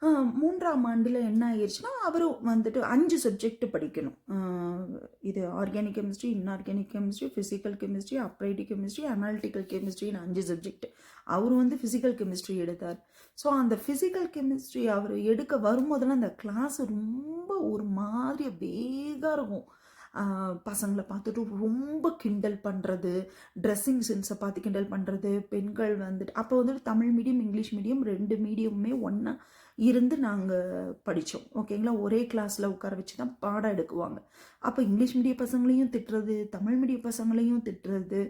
3ஆம் ஆண்டில என்ன ஆயிருச்சுன்னா, அவரும் வந்துட்டு 5 சப்ஜெக்ட் படிக்கணும். இது organic chemistry, inorganic chemistry, physical chemistry, applied chemistry, analytical கெமிஸ்ட்ரின்னு 5 சப்ஜெக்ட். அவரு வந்து பிசிக்கல் கெமிஸ்ட்ரி எடுத்தார். ஸோ அந்த பிசிக்கல் கெமிஸ்ட்ரி அவரு எடுக்க வரும்போதெல்லாம் அந்த கிளாஸ் ரொம்ப ஒரு மாதிரி வேகா இருக்கும். பசங்கள பார்த்துட்டு ரொம்ப கிண்டல் பண்ணுறது, ட்ரெஸ்ஸிங் சென்ஸை பார்த்து கிண்டல் பண்ணுறது, பெண்கள் வந்துட்டு அப்போ வந்துட்டு தமிழ் மீடியம், இங்கிலீஷ் மீடியம் 2 மீடியமுமே ஒன்றா இருந்து நாங்கள் படித்தோம். ஓகேங்களா? ஒரே கிளாஸில் உட்கார வச்சு தான் பாடம் எடுக்குவாங்க. அப்போ இங்கிலீஷ் மீடியம் பசங்களையும் திட்டுறது, தமிழ் மீடியம் பசங்களையும் திட்டுறது,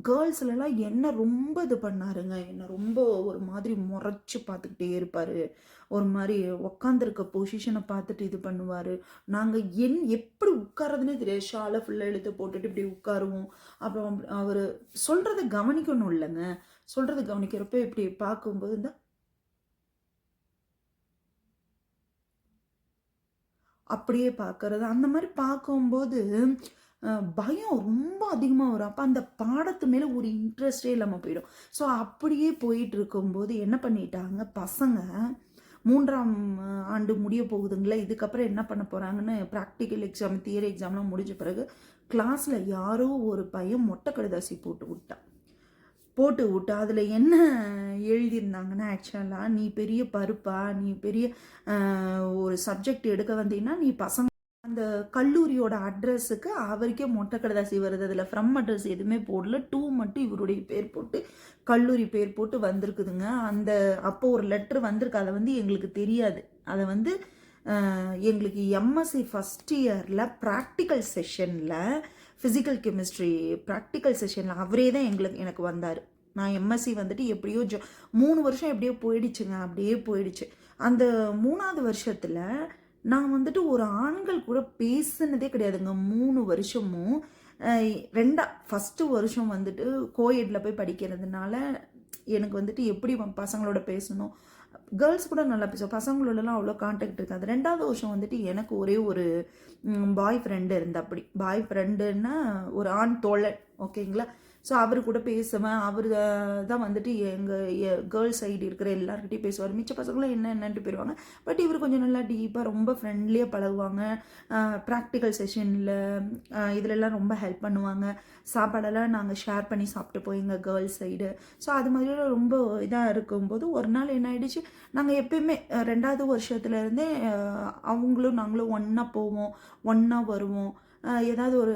கேர்ள்ஸ்லலாம் என்ன ரொம்ப இது பண்ணாருங்க. என்ன ரொம்ப ஒரு மாதிரி முறைச்சி பார்த்துக்கிட்டே இருப்பார். ஒரு மாதிரி உக்காந்துருக்க பொசிஷனை பார்த்துட்டு இது பண்ணுவார். நாங்கள் எப்படி உட்காரதுன்னே தெரியாது. ஷாலை ஃபுல்லாக இழுத்து போட்டுட்டு இப்படி உட்காருவோம். அப்புறம் அவர் சொல்கிறத கவனிக்கணும் இல்லைங்க. சொல்கிறத கவனிக்கிறப்ப இப்படி பார்க்கும்போது இந்த அப்படியே பார்க்கறது. அந்த மாதிரி பார்க்கும்போது பயம் ரொம்ப அதிகமாக வரும். அப்போ அந்த பாடத்து மேலே ஒரு இன்ட்ரெஸ்டே இல்லாமல் போயிடும். ஸோ அப்படியே போயிட்டு இருக்கும்போது என்ன பண்ணிட்டாங்க பசங்க, 3ஆம் ஆண்டு முடிய போகுதுங்களா, இதுக்கப்புறம் என்ன பண்ண போகிறாங்கன்னு ப்ராக்டிக்கல் எக்ஸாம், தியரி எக்ஸாம்லாம் முடிஞ்ச பிறகு கிளாஸில் யாரோ ஒரு பையன் மொட்டை கடிதாசி போட்டு விட்டா அதில் என்ன எழுதியிருந்தாங்கன்னா, ஆக்சுவலாக நீ பெரிய பருப்பா, நீ பெரிய ஒரு சப்ஜெக்ட் எடுக்க வந்தீங்கன்னா நீ பசங்க அந்த கல்லூரியோட அட்ரஸுக்கு அவருக்கே மொட்டை கடிதாசி வருது. அதில் ஃப்ரம் அட்ரஸ் எதுவுமே போடல, டூ மட்டும் இவருடைய பேர் போட்டு கல்லூரி பேர் போட்டு வந்திருக்குதுங்க. அந்த அப்போ ஒரு லெட்ரு வந்திருக்கு. அதை வந்து எங்களுக்கு தெரியாது. அதை வந்து எங்களுக்கு எம்எஸ்சி ஃபஸ்ட் இயரில் ப்ராக்டிக்கல் செஷனில் ஃபிசிக்கல் கெமிஸ்ட்ரி ப்ராக்டிக்கல் செஷனில் அவரே தான் எனக்கு வந்தார். நான் எம்எஸ்சி வந்துட்டு எப்படியோ 3 வருஷம் எப்படியோ போயிடுச்சுங்க. அப்படியே போயிடுச்சு. அந்த 3ஆவது வருஷத்தில் நான் வந்துட்டு ஒரு ஆண்கள் கூட பேசுனதே கிடையாதுங்க 3 வருஷமும். ஃபஸ்ட்டு வருஷம் வந்துட்டு கோஎட்டில் போய் படிக்கிறதுனால எனக்கு வந்துட்டு எப்படி பசங்களோட பேசணும், கேர்ள்ஸ் கூட நல்லா பேசுவோம், பசங்களோடலாம் அவ்வளோ கான்டாக்ட் இருக்காது. 2ஆவது வருஷம் வந்துட்டு எனக்கு ஒரே ஒரு பாய் ஃப்ரெண்டு அப்படி பாய் ஃப்ரெண்டுன்னா ஒரு ஆண் தோழன். ஓகேங்களா? ஸோ அவர் கூட பேசுவேன். அவர் தான் வந்துட்டு எங்கள் கேர்ள்ஸ் சைடு இருக்கிற எல்லாருக்கிட்டையும் பேசுவார். மிச்ச பசங்களும் என்னன்ட்டு போயிடுவாங்க. பட் இவர் கொஞ்சம் நல்லா டீப்பாக ரொம்ப ஃப்ரெண்ட்லியாக பழகுவாங்க. ப்ராக்டிக்கல் செஷனில் இதிலெல்லாம் ரொம்ப ஹெல்ப் பண்ணுவாங்க. சாப்பாடெல்லாம் நாங்கள் ஷேர் பண்ணி சாப்பிட்டுப்போம் எங்கள் கேர்ள்ஸ் சைடு. ஸோ அது மாதிரிலாம் ரொம்ப இதாக இருக்கும்போது ஒரு நாள் என்ன ஆகிடுச்சு, நாங்கள் எப்பயுமே 2ஆவது வருஷத்துலேருந்தே அவங்களும் நாங்களும் ஒன்றா போவோம், ஒன்றா வருவோம். ஏதாவது ஒரு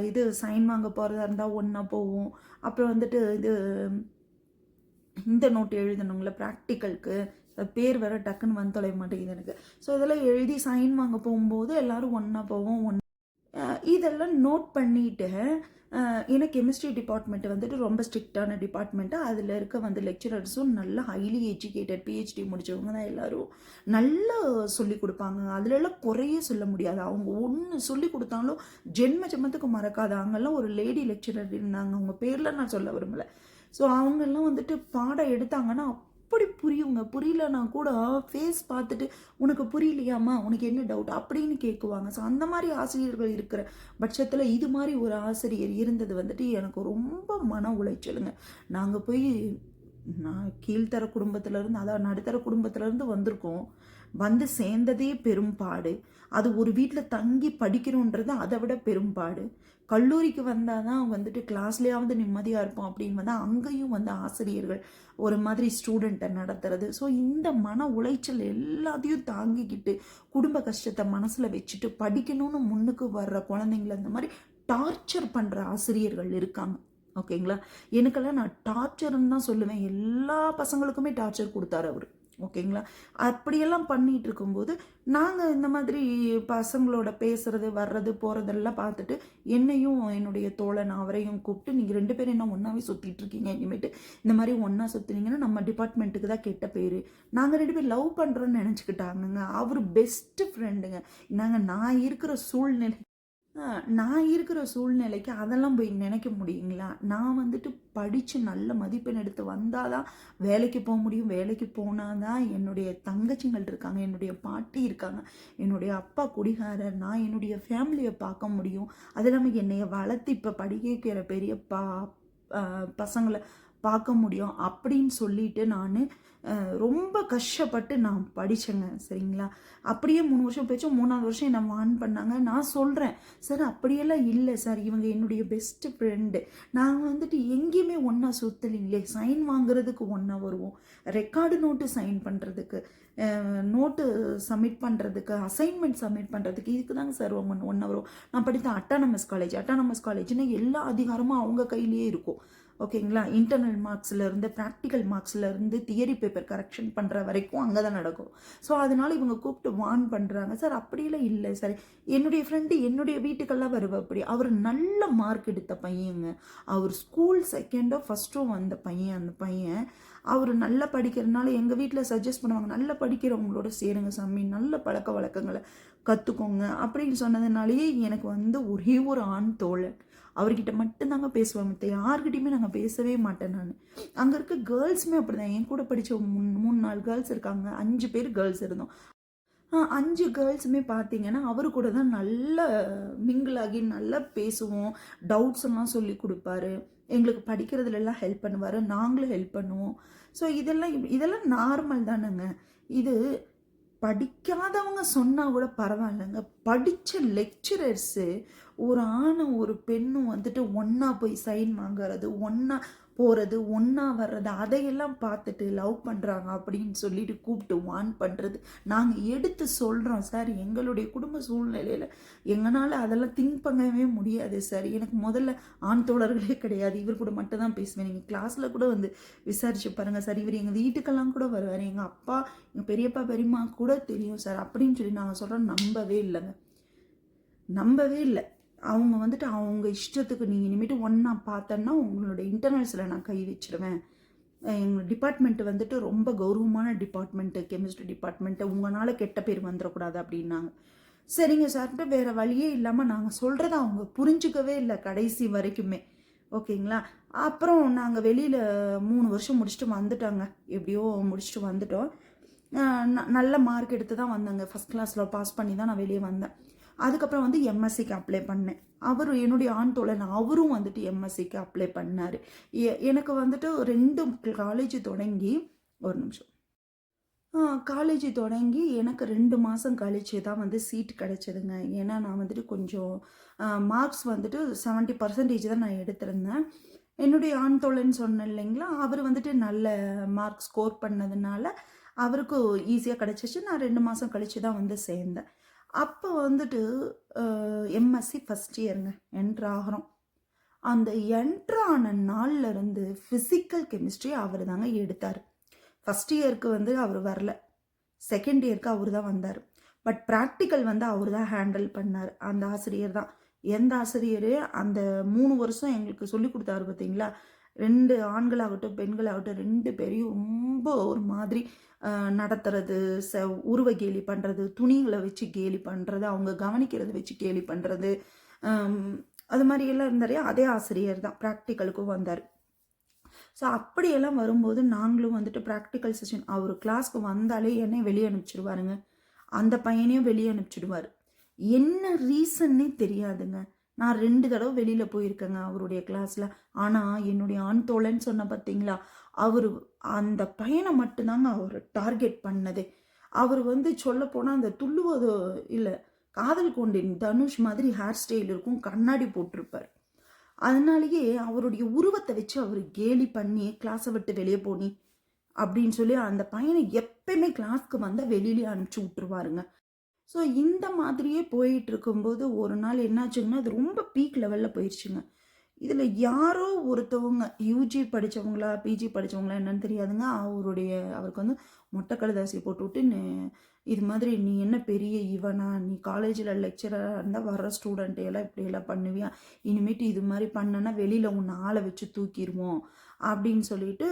இது சைன் வாங்க போகிறதா இருந்தால் ஒன்றா போவோம். அப்புறம் வந்துட்டு இந்த நோட் எழுதணுங்கள ப்ராக்டிக்கலுக்கு, பேர் வேறு டக்குன்னு வந்து தொலைய மாட்டேங்குது எனக்கு. ஸோ இதெல்லாம் எழுதி சைன் வாங்க போகும்போது எல்லோரும் ஒன்றா போவோம். இதெல்லாம் நோட் பண்ணிவிட்டு ஏன்னா கெமிஸ்ட்ரி டிபார்ட்மெண்ட் வந்துட்டு ரொம்ப ஸ்ட்ரிக்டான டிபார்ட்மெண்ட்டு. அதில் இருக்க லெக்சரர்ஸும் நல்லா ஹைலி எஜுகேட்டட் பிஹெச்டி முடித்தவங்க தான் எல்லோரும். நல்லா சொல்லி கொடுப்பாங்க. அதிலெல்லாம் குறைய சொல்ல முடியாது. அவங்க ஒன்று சொல்லி கொடுத்தாலும் ஜென்மத்துக்கு மறக்காது. அங்கெல்லாம் ஒரு லேடி லெக்சரர் இருந்தாங்க. அவங்க பேரில் நான் சொல்ல விரும்பலை. ஸோ அவங்கெல்லாம் வந்துட்டு பாடம் எடுத்தாங்கன்னா அப்படி புரியுங்க. புரியலன்னா கூட ஃபேஸ் பார்த்துட்டு உனக்கு புரியலையாம்மா, உனக்கு என்ன டவுட் அப்படின்னு கேட்குவாங்க. ஸோ அந்த மாதிரி ஆசிரியர்கள் இருக்கிற பட்சத்தில் இது மாதிரி ஒரு ஆசிரியர் இருந்தது வந்துட்டு எனக்கு ரொம்ப மன உளைச்சலுங்க. நாங்கள் போய் நான் கீழ்த்தர குடும்பத்திலேருந்து, அதாவது நடுத்தர குடும்பத்திலேருந்து வந்திருக்கோம். வந்து சேர்ந்ததே பெரும்பாடு. அது ஒரு வீட்டில் தங்கி படிக்கணுன்றது அதை விட பெரும்பாடு. கல்லூரிக்கு வந்தால் தான் வந்துட்டு கிளாஸ்லேயாவது நிம்மதியாக இருப்போம் அப்படின்னு வந்தால் அங்கேயும் வந்து ஆசிரியர்கள் ஒரு மாதிரி ஸ்டூடெண்ட்டை நடத்துறது. ஸோ இந்த மன உளைச்சல் எல்லாத்தையும் தாங்கிக்கிட்டு குடும்ப கஷ்டத்தை மனசில் வச்சுட்டு படிக்கணும்னு முன்னுக்கு வர்ற குழந்தைங்கள இந்த மாதிரி டார்ச்சர் பண்ணுற ஆசிரியர்கள் இருக்காங்க. ஓகேங்களா? எனக்கெல்லாம் நான் டார்ச்சர்ன்னு தான் சொல்லுவேன். எல்லா பசங்களுக்குமே டார்ச்சர் கொடுத்தாரு அவர். ஓகேங்களா? அப்படியெல்லாம் பண்ணிகிட்டு இருக்கும்போது நாங்கள் இந்த மாதிரி பசங்களோட பேசுகிறது வர்றது போகிறதெல்லாம் பார்த்துட்டு என்னையும் என்னுடைய தோழன் அவரையும் கூப்பிட்டு, நீங்கள் 2 பேரும் என்ன ஒன்றாவே சுற்றிட்டு இருக்கீங்க, இனிமேட்டு இந்த மாதிரி ஒன்றா சுற்றுனீங்கன்னா நம்ம டிபார்ட்மெண்ட்டுக்கு தான் கெட்ட பேர். நாங்கள் 2 பேர் லவ் பண்ணுறோன்னு நினச்சிக்கிட்டாங்கங்க. அவர் பெஸ்ட்டு ஃப்ரெண்டுங்க. நான் இருக்கிற சூழ்நிலைக்கு அதெல்லாம் போய் நினைக்க முடியுங்களா? நான் வந்துட்டு படித்து நல்ல மதிப்பெண் எடுத்து வந்தால் தான் வேலைக்கு போக முடியும். வேலைக்கு போனால் தான் என்னுடைய தங்கச்சிங்கள் இருக்காங்க, என்னுடைய பாட்டி இருக்காங்க, என்னுடைய அப்பா குடிகாரர், நான் என்னுடைய ஃபேமிலியை பார்க்க முடியும். அது இல்லாமல் என்னைய வளர்த்து இப்போ படிக்க வைக்கிற பெரிய பசங்களை பார்க்க முடியும் அப்படின்னு சொல்லிட்டு நான் ரொம்ப கஷ்டப்பட்டு நான் படித்தேங்க. சரிங்களா? அப்படியே 3 வருஷம் போயிடுச்சு. 3வது வருஷம் என்னை வார்ன் பண்ணாங்க. நான் சொல்கிறேன், சார் அப்படியெல்லாம் இல்லை சார், இவங்க என்னுடைய பெஸ்ட் ஃப்ரெண்டு. நாங்கள் வந்துட்டு எங்கேயுமே ஒன்றா சுற்றலிங்களே, சைன் வாங்குறதுக்கு ஒன்றா வருவோம், ரெக்கார்டு நோட்டு சைன் பண்ணுறதுக்கு, நோட்டு சப்மிட் பண்ணுறதுக்கு, அசைன்மெண்ட் சப்மிட் பண்ணுறதுக்கு, இதுக்கு தாங்க சார் ஒன்றா வரும். நான் படித்த அட்டானமஸ் காலேஜ்னா எல்லா அதிகாரமும் அவங்க கையிலேயே இருக்கும். ஓகேங்களா? இன்டர்னல் மார்க்ஸ்லேருந்து ப்ராக்டிக்கல் மார்க்ஸ்லேருந்து தியரி பேப்பர் கரெக்ஷன் பண்ணுற வரைக்கும் அங்கே தான் நடக்கும். ஸோ அதனால் இவங்க கூப்பிட்டு வார்ன் பண்ணுறாங்க. சார் அப்படியெல்லாம் இல்லை சார், என்னுடைய ஃப்ரெண்டு என்னுடைய வீட்டுக்கெல்லாம் வருவாப்படி, அவர் நல்ல மார்க் எடுத்த பையங்க, அவர் ஸ்கூல் 2ண்டோ 1ஸ்ட்டோ வந்த பையன். அந்த பையன் அவர் நல்லா படிக்கிறதுனால எங்கள் வீட்டில் சஜஸ்ட் பண்ணுவாங்க, நல்லா படிக்கிறவங்களோட சேருங்க சாமி, நல்ல பழக்க வழக்கங்களை கற்றுக்கோங்க அப்படின்னு சொன்னதுனாலேயே எனக்கு வந்து ஒரே ஒரு ஆண் தோழன், அவர்கிட்ட மட்டும்தாங்க பேசுவேன், மற்ற யார்கிட்டையுமே நாங்கள் பேசவே மாட்டேன். நான் அங்கே இருக்க கேர்ள்ஸுமே அப்படி தான், என் கூட படித்த 3-4 கேர்ள்ஸ் இருக்காங்க, 5 பேர் கேர்ள்ஸ் இருந்தோம். 5 கேர்ள்ஸுமே பார்த்தீங்கன்னா அவரு கூட தான் நல்ல மிங்கிளாகி நல்லா பேசுவோம், டவுட்ஸ் எல்லாம் சொல்லி கொடுப்பாரு, எங்களுக்கு படிக்கிறதுலலாம் ஹெல்ப் பண்ணுவார், நாங்களும் ஹெல்ப் பண்ணுவோம். ஸோ இதெல்லாம் நார்மல் தானேங்க. இது படிக்காதவங்க சொன்னால் கூட பரவாயில்லைங்க, படித்த லெக்சரர்ஸு ஒரு ஆணும் ஒரு பெண்ணும் வந்துட்டு ஒன்றா போய் சைன் வாங்குறது, ஒன்றா போகிறது, ஒன்றா வர்றது, அதையெல்லாம் பார்த்துட்டு லவ் பண்ணுறாங்க அப்படின்னு சொல்லிட்டு கூப்பிட்டு வார்ன் பண்ணுறது, நாங்கள் எடுத்து சொல்கிறோம் சார், எங்களுடைய குடும்ப சூழ்நிலையில் எங்களால் அதெல்லாம் திங்க் பண்ணவே முடியாது சார், எனக்கு முதல்ல ஆண் தோழர்களே கிடையாது, இவர் கூட மட்டும் தான் பேசுவேன், நீங்கள் கிளாஸில் கூட வந்து விசாரிச்சு பாருங்கள் சார், இவர் எங்கள் வீட்டுக்கெல்லாம் கூட வருவார், எங்கள் அப்பா எங்கள் பெரியப்பா பெரியம்மா கூட தெரியும் சார் அப்படின்னு சொல்லி நாங்கள் சொல்கிறோம். நம்பவே இல்லை. அவங்க வந்துட்டு அவங்க இஷ்டத்துக்கு நீங்கள் இனிமேட்டு ஒன்றா பார்த்தேன்னா உங்களோட இன்டர்னல்ஸில் நான் கை வச்சிருவேன், எங்கள் டிபார்ட்மெண்ட்டு வந்துட்டு ரொம்ப கௌரவமான டிபார்ட்மெண்ட்டு, கெமிஸ்ட்ரி டிபார்ட்மெண்ட்டு, உங்களால் கெட்ட பேர் வந்துடக்கூடாது அப்படின்னாங்க. சரிங்க சார்ன்ட்டு வேறு வழியே இல்லாமல் நாங்கள் சொல்கிறத அவங்க புரிஞ்சிக்கவே இல்லை கடைசி வரைக்குமே. ஓகேங்களா? அப்புறம் நாங்கள் வெளியில் 3 வருஷம் முடிச்சுட்டு வந்துட்டோங்க, எப்படியோ முடிச்சுட்டு வந்துட்டோம். நல்ல மார்க் எடுத்து தான் வந்தேங்க, ஃபஸ்ட் கிளாஸில் பாஸ் பண்ணி தான் நான் வெளியே வந்தேன். அதுக்கப்புறம் வந்து எம்எஸ்சிக்கு அப்ளை பண்ணேன். அவர் என்னுடைய ஆண் தோழன், அவரும் வந்துட்டு எம்எஸ்சிக்கு அப்ளை பண்ணார். எனக்கு வந்துட்டு 2 காலேஜ் தொடங்கி, ஒரு நிமிஷம், காலேஜ் தொடங்கி எனக்கு 2 மாதம் கழிச்சு தான் வந்து சீட் கிடச்சிதுங்க. ஏன்னா நான் வந்துட்டு கொஞ்சம் மார்க்ஸ் வந்துட்டு 70% தான் நான் எடுத்திருந்தேன். என்னுடைய ஆண் தோழன் சொன்னேன் இல்லைங்களா, அவர் வந்துட்டு நல்ல மார்க் ஸ்கோர் பண்ணதுனால அவருக்கு ஈஸியாக கிடச்சிச்சு. நான் 2 மாதம் கழித்து தான் வந்து சேர்ந்தேன். அப்போ வந்துட்டு எம்எஸ்சி ஃபஸ்ட் இயருங்க, என்ட்ரு ஆகிறோம். அந்த என்ட்ரு ஆன நாள்லேருந்து ஃபிசிக்கல் கெமிஸ்ட்ரி அவர் தாங்க எடுத்தார். ஃபஸ்ட் இயருக்கு வந்து அவர் வரல, செகண்ட் இயருக்கு அவர் தான் வந்தார். பட் ப்ராக்டிக்கல் வந்து அவர் தான் ஹேண்டில் பண்ணார், அந்த ஆசிரியர் தான். எந்த ஆசிரியர் அந்த 3 வருஷம் எங்களுக்கு சொல்லி கொடுத்தாரு பார்த்தீங்களா, 2 ஆண்களாகட்டும் பெண்களாகட்டும் 2 பேரையும் ரொம்ப ஒரு மாதிரி நடத்துறது, உருவ கேலி பண்ணுறது, துணிகளை வச்சு கேலி பண்ணுறது, அவங்க கவனிக்கிறத வச்சு கேலி பண்ணுறது, அது மாதிரியெல்லாம் இருந்தாரே, அதே ஆசிரியர் தான் ப்ராக்டிக்கலுக்கும் வந்தார். ஸோ அப்படியெல்லாம் வரும்போது நாங்களும் வந்துட்டு ப்ராக்டிக்கல் செஷன், அவர் கிளாஸ்க்கு வந்தாலே என்னை வெளியே அனுப்பிச்சிடுவாருங்க, அந்த பையனையும் வெளியே அனுப்பிச்சிடுவார். என்ன ரீசன்னே தெரியாதுங்க. நான் 2 தடவை வெளியில் போயிருக்கேங்க அவருடைய கிளாஸில். ஆனால் என்னுடைய ஆண் தோழன்னு சொன்ன பார்த்தீங்களா, அவர் அந்த பையனை மட்டும்தாங்க அவர் டார்கெட் பண்ணதே. அவர் வந்து சொல்லப்போனால் அந்த துள்ளுவதோ இல்லை, காதல் கொண்டேன் தனுஷ் மாதிரி ஹேர் ஸ்டைல் இருக்கும், கண்ணாடி போட்டிருப்பார். அதனாலேயே அவருடைய உருவத்தை வச்சு அவர் கேலி பண்ணி கிளாஸை விட்டு வெளியே போனி அப்படின்னு சொல்லி அந்த பையனை எப்பயுமே கிளாஸ்க்கு வந்தால் வெளியிலே அனுப்பிச்சி விட்டுருவாருங்க. ஸோ இந்த மாதிரியே போயிட்டு இருக்கும்போது ஒரு நாள் என்னாச்சுங்கன்னா, அது ரொம்ப பீக் லெவலில் போயிடுச்சுங்க. இதில் யாரோ ஒருத்தவங்க யூஜி படித்தவங்களா பிஜி படித்தவங்களா என்னன்னு தெரியாதுங்க, அவருக்கு வந்து மொட்டை கழுதாசி போட்டு விட்டு, இது மாதிரி நீ என்ன பெரிய இவனா, நீ காலேஜில் லெக்சராக இருந்தால் வர்ற ஸ்டூடெண்ட்டையெல்லாம் இப்படியெல்லாம் பண்ணுவியா, இனிமேட்டு இது மாதிரி பண்ணனா வெளியில் உன்னை ஆளை வச்சு தூக்கிடுவோம் அப்படின்னு சொல்லிட்டு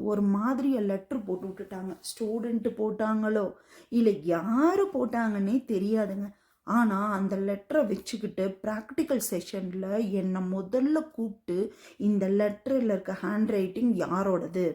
ஒரு மாதிரியை லெட்ரு போட்டு விட்டுட்டாங்க. ஸ்டூடெண்ட்டு போட்டாங்களோ இல்லை யார் போட்டாங்கன்னே தெரியாதுங்க. ஆனால் அந்த லெட்டரை வச்சுக்கிட்டு ப்ராக்டிக்கல் செஷனில் என்னை முதல்ல கூப்பிட்டு, இந்த லெட்டரில் இருக்க ஹேண்ட் ரைட்டிங் யாரோடது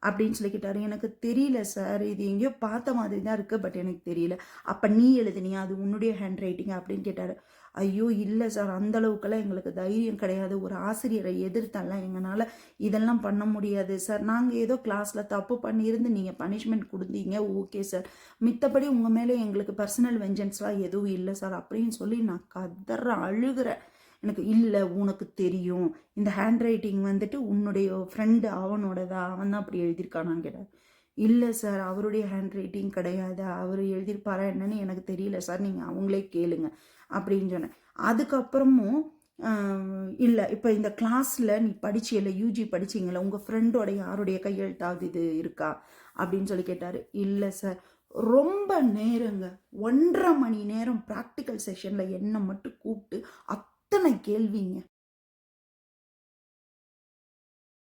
அப்படின்னு சொல்லிக்கிட்டாரு. எனக்கு தெரியல சார், இது எங்கேயோ பார்த்த மாதிரி தான் இருக்குது, பட் எனக்கு தெரியல. அப்போ நீ எழுதுனியா, அது உன்னுடைய ஹேண்ட் ரைட்டிங் அப்படின்னு கேட்டார். ஐயோ இல்லை சார், அந்த அளவுக்கெல்லாம் எங்களுக்கு தைரியம் கிடையாது, ஒரு ஆசிரியரை எதிர்த்தெல்லாம் எங்களால் இதெல்லாம் பண்ண முடியாது சார், நாங்கள் ஏதோ கிளாஸில் தப்பு பண்ணியிருந்து நீங்கள் பனிஷ்மெண்ட் கொடுத்தீங்க, ஓகே சார், மித்தபடி உங்கள் மேலே எங்களுக்கு பர்சனல் வெஞ்சன்ஸ்லாம் எதுவும் இல்லை சார் அப்படின்னு சொல்லி நான் கதறேன், அழுகிறேன். எனக்கு இல்லை, உனக்கு தெரியும் இந்த ஹேண்ட் ரைட்டிங் வந்துட்டு உன்னுடைய ஃப்ரெண்டு அவனோடதா, அவன் தான் அப்படி எழுதியிருக்கானான்னு கேட்டார். இல்லை சார், அவருடைய ஹேண்ட் ரைட்டிங் கிடையாது, அவர் எழுதியிருப்பாரா என்னன்னு எனக்கு தெரியல சார், நீங்கள் அவங்களே கேளுங்க அப்படின்னு சொன்னேன். அதுக்கப்புறமும் இல்லை, இப்போ இந்த கிளாஸில் நீ படிச்சியல, யூஜி படிச்சிங்கள, உங்கள் ஃப்ரெண்டோட யாருடைய கையெழுத்தாவது இது இருக்கா அப்படின்னு சொல்லி கேட்டார். இல்லை சார். ரொம்ப நேரங்க, 1.5 மணி நேரம் ப்ராக்டிக்கல் செஷனில் என்னை மட்டும் கூப்பிட்டு அத்தனை கேள்விங்க.